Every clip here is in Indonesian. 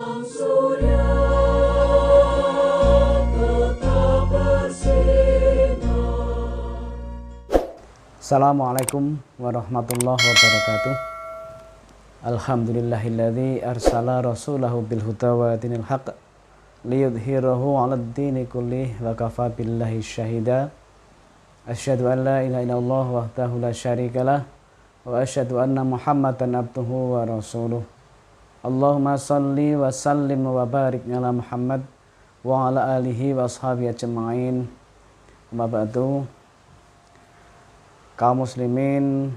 Surya tetap bersinar. Assalamualaikum warahmatullahi wabarakatuh. Alhamdulillahilladzi arsala rasulahu bil huda wa dinil haqq liyudhhirahu 'alad dini kullih wa kafa billahi syahida. Asyhadu an la ilaha illallah wahdahu la syarikalah wa asyhadu anna Muhammadan abduhu wa rasuluh. Allahumma salli wa sallim wa barik ala Muhammad wa ala alihi wa ashabihi ajma'in. Amma ba'du. Kaum muslimin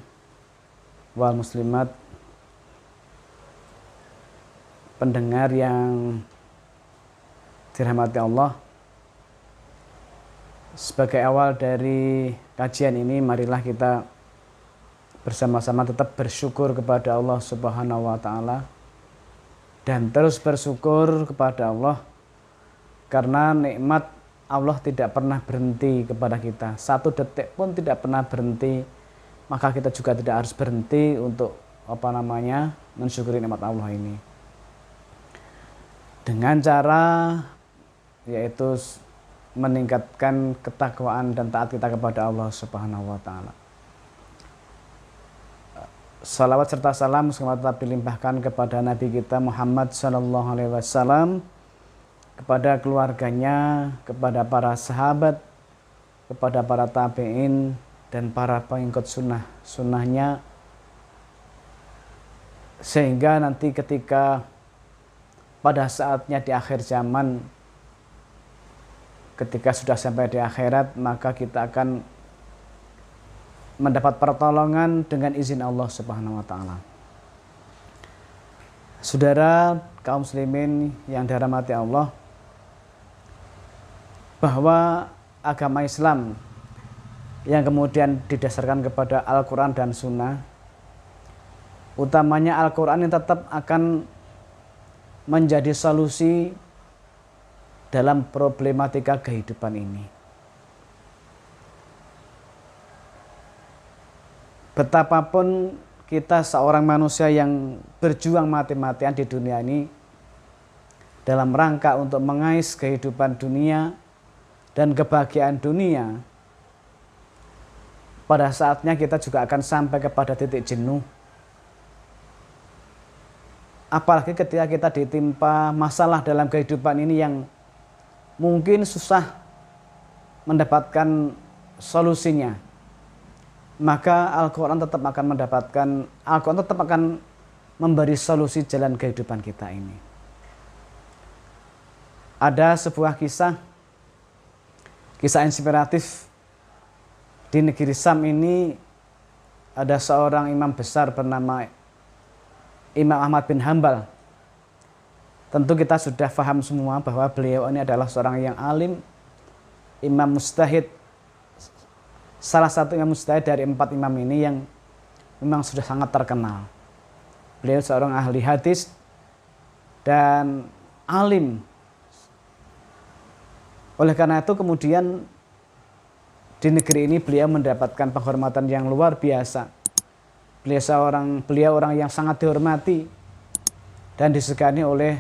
wal muslimat, pendengar yang dirahmati Allah, sebagai awal dari kajian ini, marilah kita bersama-sama tetap bersyukur kepada Allah Subhanahu wa Ta'ala, dan terus bersyukur kepada Allah karena nikmat Allah tidak pernah berhenti kepada kita. Satu detik pun tidak pernah berhenti. Maka kita juga tidak harus berhenti untuk mensyukuri nikmat Allah ini. Dengan cara yaitu meningkatkan ketakwaan dan taat kita kepada Allah Subhanahu wa Ta'ala. Salawat serta salam semoga tetap dilimpahkan kepada Nabi kita Muhammad sallallahu alaihi wasallam, kepada keluarganya, kepada para sahabat, kepada para tabi'in, dan para pengikut sunnahnya, sehingga nanti ketika pada saatnya di akhir zaman, ketika sudah sampai di akhirat, maka kita akan mendapat pertolongan dengan izin Allah Subhanahu wa Ta'ala. Saudara kaum muslimin yang dirahmati Allah, bahwa agama Islam yang kemudian didasarkan kepada Al-Quran dan Sunnah, utamanya Al-Quran yang tetap akan menjadi solusi dalam problematika kehidupan ini. Betapapun kita seorang manusia yang berjuang mati-matian di dunia ini dalam rangka untuk mengais kehidupan dunia dan kebahagiaan dunia, pada saatnya kita juga akan sampai kepada titik jenuh. Apalagi ketika kita ditimpa masalah dalam kehidupan ini yang mungkin susah mendapatkan solusinya, maka Al-Quran tetap akan memberi solusi jalan kehidupan kita ini. Ada sebuah kisah inspiratif di negeri Syam ini. Ada seorang imam besar bernama Imam Ahmad bin Hanbal. Tentu kita sudah paham semua bahwa beliau ini adalah seorang yang alim, imam mujtahid, salah satu imam mujtahid dari 4 imam ini yang memang sudah sangat terkenal. Beliau seorang ahli hadis dan alim. Oleh karena itu kemudian di negeri ini beliau mendapatkan penghormatan yang luar biasa. Beliau orang yang sangat dihormati dan disegani oleh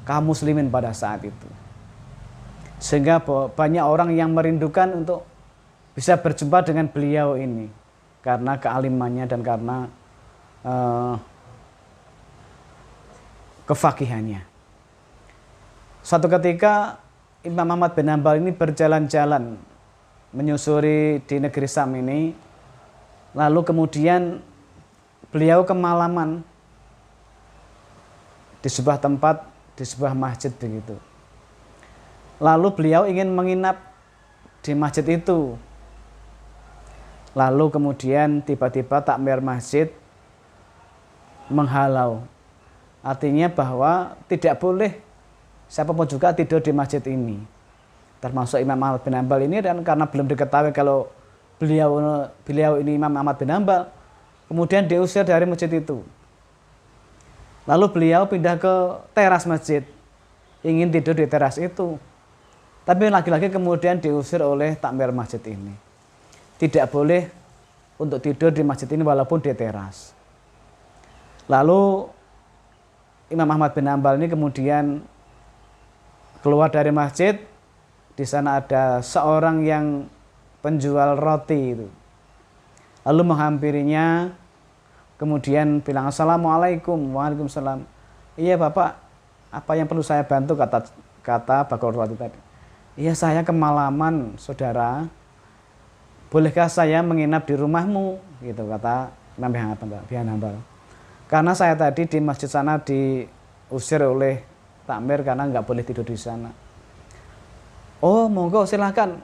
kaum muslimin pada saat itu. Sehingga banyak orang yang merindukan untuk bisa berjumpa dengan beliau ini karena kealimannya dan karena kefakihannya. Suatu ketika Imam Ahmad bin Hanbal ini berjalan-jalan menyusuri di negeri Syam ini, lalu kemudian beliau kemalaman di sebuah tempat, di sebuah masjid begitu. Lalu beliau ingin menginap di masjid itu. Lalu kemudian tiba-tiba takmir masjid menghalau. Artinya bahwa tidak boleh siapapun juga tidur di masjid ini, termasuk Imam Ahmad bin Hanbal ini. Dan karena belum diketahui kalau beliau ini Imam Ahmad bin Hanbal, kemudian diusir dari masjid itu. Lalu beliau pindah ke teras masjid, ingin tidur di teras itu. Tapi lagi-lagi kemudian diusir oleh takmir masjid ini. Tidak boleh untuk tidur di masjid ini walaupun di teras. Lalu Imam Ahmad bin Hambal ini kemudian keluar dari masjid. Di sana ada seorang yang penjual roti itu. Lalu menghampirinya, kemudian bilang, "Assalamualaikum." "Waalaikumsalam." "Iya Bapak, apa yang perlu saya bantu?" kata bakul roti tadi. "Iya, saya kemalaman saudara. Bolehkah saya menginap di rumahmu?" Gitu kata Imam bin Hambal. "Karena saya tadi di masjid sana diusir oleh takmir karena nggak boleh tidur di sana." "Oh, monggo silakan.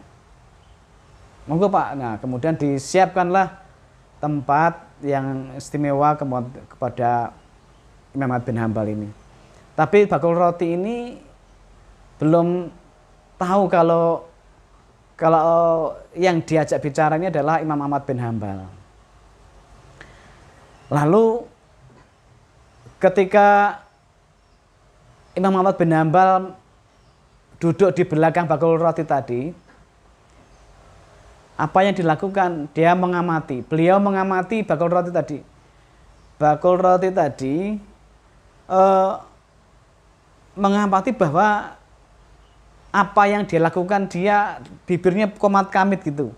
Monggo Pak." Nah, kemudian disiapkanlah tempat yang istimewa kepada Imam Ahmad bin Hambal ini. Tapi bakul roti ini belum tahu kalau yang diajak bicara ini adalah Imam Ahmad bin Hambal. Lalu ketika Imam Ahmad bin Hambal duduk di belakang bakul roti tadi, apa yang dilakukan? Beliau mengamati bakul roti tadi. Bakul roti tadi mengamati bahwa apa yang dia lakukan, dia bibirnya komat kamit gitu.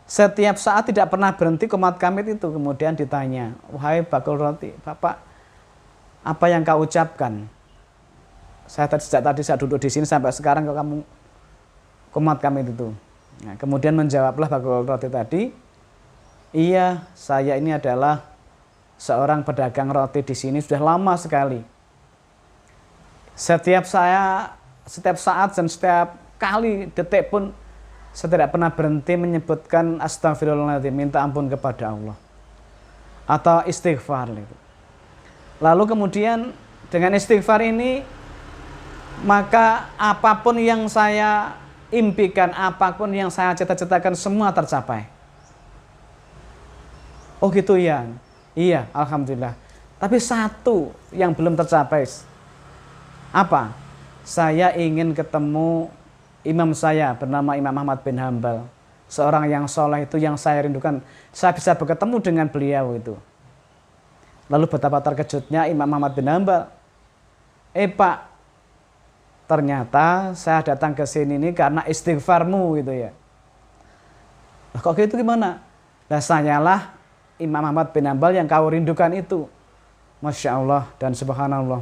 Setiap saat tidak pernah berhenti komat kamit itu. Kemudian ditanya, "Wahai bakul roti, Bapak, apa yang kau ucapkan? Sejak tadi saya duduk di sini sampai sekarang kamu komat kamit itu." Nah, kemudian menjawablah bakul roti tadi, "Iya, saya ini adalah seorang pedagang roti di sini sudah lama sekali. Setiap saat dan setiap kali detik pun saya tidak pernah berhenti menyebutkan astagfirullahaladzim, minta ampun kepada Allah, atau istighfar." Lalu kemudian dengan istighfar ini, maka apapun yang saya impikan, apapun yang saya cita-citakan semua tercapai. "Oh gitu ya." "Iya, alhamdulillah. Tapi satu yang belum tercapai." "Apa?" "Saya ingin ketemu imam saya bernama Imam Ahmad bin Hambal. Seorang yang soleh itu yang saya rindukan. Saya bisa bertemu dengan beliau itu." Lalu betapa terkejutnya Imam Ahmad bin Hambal. Pak, ternyata saya datang ke sini ini karena istighfarmu gitu ya." "Lah kok gitu gimana?" "Lah sanyalah Imam Ahmad bin Hambal yang kau rindukan itu." Masya Allah dan subhanallah.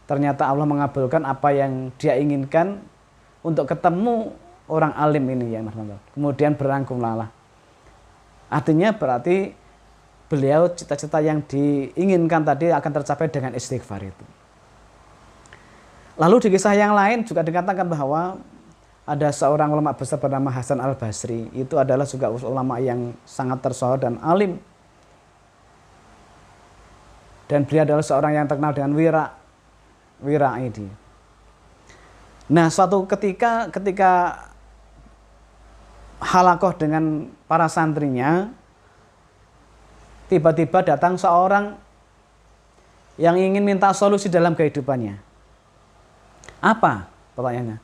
Ternyata Allah mengabulkan apa yang dia inginkan untuk ketemu orang alim ini ya Mas. Kemudian berangkumlah. Artinya berarti beliau cita-cita yang diinginkan tadi akan tercapai dengan istighfar itu. Lalu di kisah yang lain juga dikatakan bahwa ada seorang ulama besar bernama Hasan al-Basri. Itu adalah juga ulama yang sangat tersohor dan alim. Dan beliau adalah seorang yang terkenal dengan wira ini. Nah, suatu ketika halakoh dengan para santrinya, tiba-tiba datang seorang yang ingin minta solusi dalam kehidupannya. "Apa?" pertanyaannya.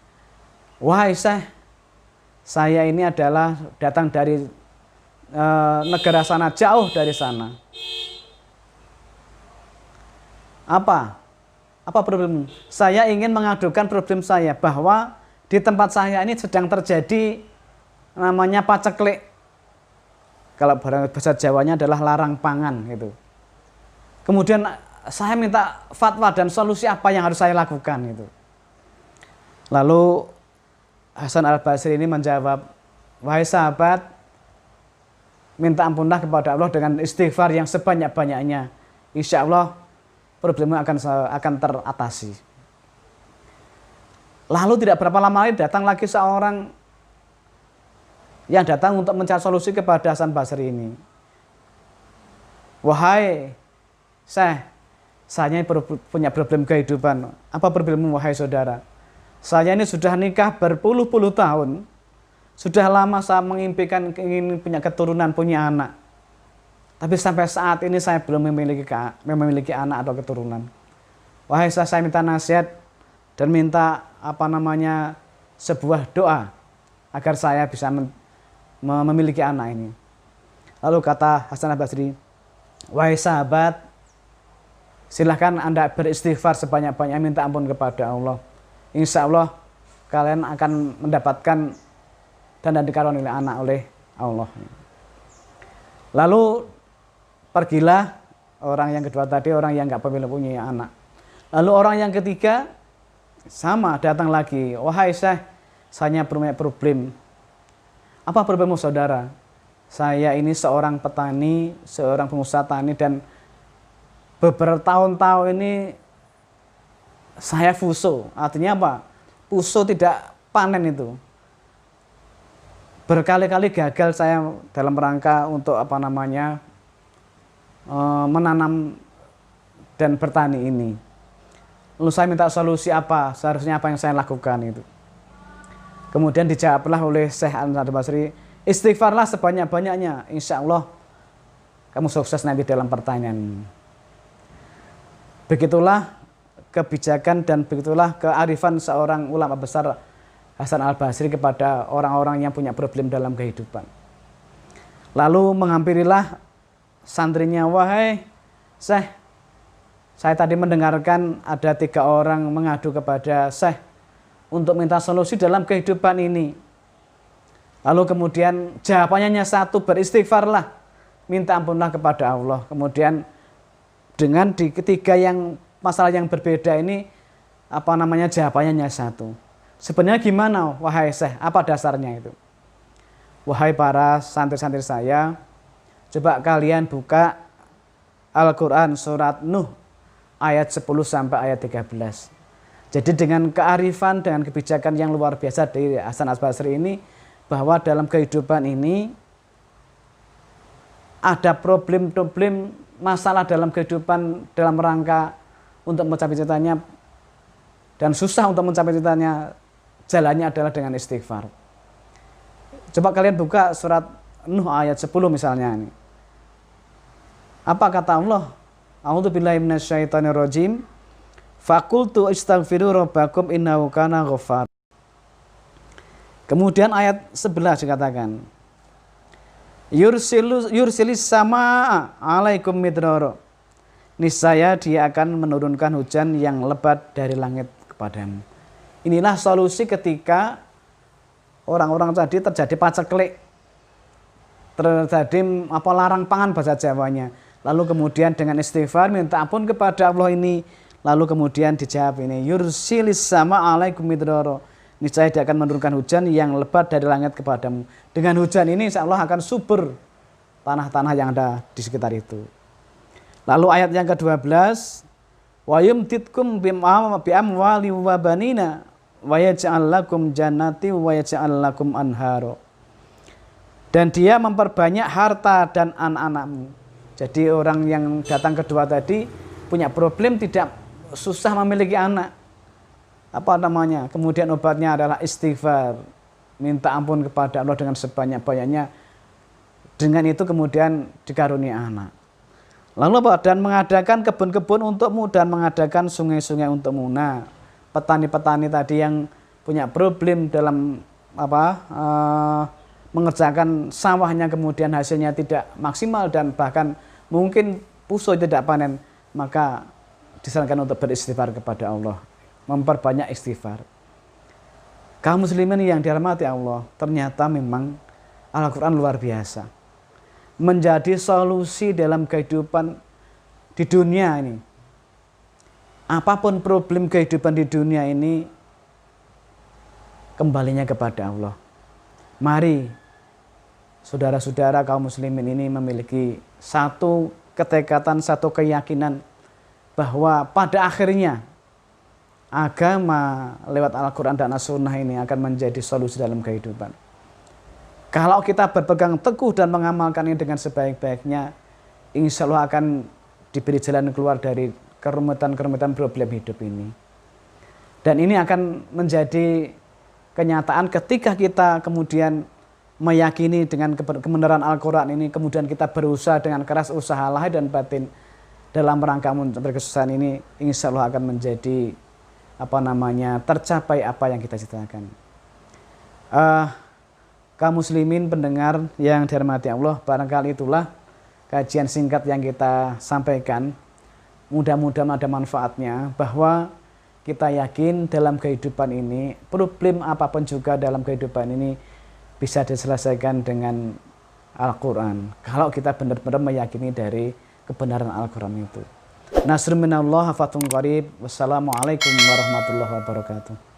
"Wahai Syekh, saya ini adalah datang dari negara sana, jauh dari sana." Apa problemmu?" "Saya ingin mengadukan problem saya bahwa di tempat saya ini sedang terjadi namanya paceklik. Kalau bahasa Jawanya adalah larang pangan gitu. Kemudian saya minta fatwa dan solusi apa yang harus saya lakukan gitu." Lalu Hasan al-Basri ini menjawab, "Wahai sahabat, minta ampunlah kepada Allah dengan istighfar yang sebanyak-banyaknya. Insya Allah problemmu akan teratasi." Lalu tidak berapa lama lagi datang lagi seorang yang datang untuk mencari solusi kepada Hasan Basri ini. "Wahai Syekh, saya punya problem kehidupan." "Apa problemmu wahai saudara?" "Saya ini sudah nikah berpuluh-puluh tahun. Sudah lama saya mengimpikan ingin punya keturunan, punya anak. Tapi sampai saat ini saya belum memiliki anak atau keturunan. Wahai saya minta nasihat dan minta sebuah doa agar saya bisa memiliki anak ini." Lalu kata Hasan al-Basri, "Wahai sahabat, Silahkan Anda beristighfar sebanyak-banyaknya, minta ampun kepada Allah. Insya Allah kalian akan mendapatkan dan dikaruniai anak oleh Allah. Lalu pergilah orang yang kedua tadi, orang yang nggak punya anak. Lalu orang yang ketiga sama, datang lagi. Wahai Syekh, saya punya problem. Apa problemmu saudara? Saya ini seorang petani, seorang pengusaha tani, dan beberapa tahun-tahun ini saya fuso. Artinya apa? Fuso tidak panen itu. Berkali-kali gagal saya dalam rangka untuk menanam dan bertani ini. Lalu saya minta solusi apa? Seharusnya apa yang saya lakukan itu. Kemudian dijawablah oleh Syekh Al-Hasan Al-Basri, istighfarlah sebanyak-banyaknya, insya Allah kamu sukses nanti dalam pertanyaan. Begitulah kebijakan dan begitulah kearifan seorang ulama besar Hasan Al-Basri kepada orang-orang yang punya problem dalam kehidupan. Lalu menghampirilah santrinya, wahai Syekh, saya tadi mendengarkan ada 3 orang mengadu kepada Syekh untuk minta solusi dalam kehidupan ini. Lalu kemudian jawabannya hanya satu, beristighfarlah, minta ampunlah kepada Allah. Kemudian dengan di ketiga yang masalah yang berbeda ini jawabannya hanya satu. Sebenarnya gimana wahai Syekh, apa dasarnya itu? Wahai para santri-santri saya, coba kalian buka Al-Quran surat Nuh ayat 10 sampai ayat 13. Jadi dengan kearifan, dengan kebijakan yang luar biasa dari Hasan Al-Basri ini, bahwa dalam kehidupan ini ada problem-problem, masalah dalam kehidupan dalam rangka untuk mencapai cita-citanya, dan susah untuk mencapai cita-citanya, jalannya adalah dengan istighfar. Coba kalian buka surat Nuh ayat 10 misalnya ini. Apa kata Allah? A'udzubillahi minasyaitonirrajim. Faqultu istaghfiru rabbakum innahu kana ghaffar. Kemudian ayat 11 dikatakan, yursilis sama alaikum midrara. Niscaya dia akan menurunkan hujan yang lebat dari langit kepadamu. Inilah solusi ketika orang-orang tadi terjadi paceklik, terjadi larang pangan bahasa Jawanya. Lalu kemudian dengan istighfar minta ampun kepada Allah ini, lalu kemudian dijawab ini, yursilis sama alaikum midrara. Niscaya dia akan menurunkan hujan yang lebat dari langit kepadamu. Dengan hujan ini insya Allah akan subur tanah-tanah yang ada di sekitar itu. Lalu ayat yang ke-12, wa yumtitkum bi'amwali wa banina wa yaj'al lakum jannati wa yaj'al lakum anharo. Dan dia memperbanyak harta dan anak-anakmu. Jadi orang yang datang kedua tadi punya problem, tidak susah memiliki anak. Kemudian obatnya adalah istighfar, minta ampun kepada Allah dengan sebanyak-banyaknya. Dengan itu kemudian dikaruniai anak. Lalu apa? Dan mengadakan kebun-kebun untukmu dan mengadakan sungai-sungai untukmu. Nah, petani-petani tadi yang punya problem dalam mengerjakan sawahnya, kemudian hasilnya tidak maksimal dan bahkan mungkin puso tidak panen, maka disarankan untuk beristighfar kepada Allah, memperbanyak istighfar. Kaum muslimin yang dirahmati Allah, ternyata memang Al-Quran luar biasa, menjadi solusi dalam kehidupan di dunia ini. Apapun problem kehidupan di dunia ini, kembalinya kepada Allah. Mari saudara-saudara kaum muslimin ini memiliki satu ketekatan, satu keyakinan bahwa pada akhirnya agama lewat Al-Quran dan As-Sunnah ini akan menjadi solusi dalam kehidupan. Kalau kita berpegang teguh dan mengamalkan ini dengan sebaik-baiknya, insya Allah akan diberi jalan keluar dari kerumitan-kerumitan problem hidup ini. Dan ini akan menjadi kenyataan ketika kita kemudian meyakini dengan kebenaran Al-Quran ini, kemudian kita berusaha dengan keras, usaha lahir dan batin dalam rangka mencapai kesuksesan ini, insya Allah akan menjadi tercapai apa yang kita cita-citakan. Kaum muslimin pendengar yang dirahmati Allah, barangkali itulah kajian singkat yang kita sampaikan mudah-mudahan ada manfaatnya, bahwa kita yakin dalam kehidupan ini, problem apapun juga dalam kehidupan ini bisa diselesaikan dengan Al-Quran. Kalau kita benar-benar meyakini dari kebenaran Al-Quran itu. Nasrun minallah, hafathun qarib. Wassalamualaikum warahmatullahi wabarakatuh.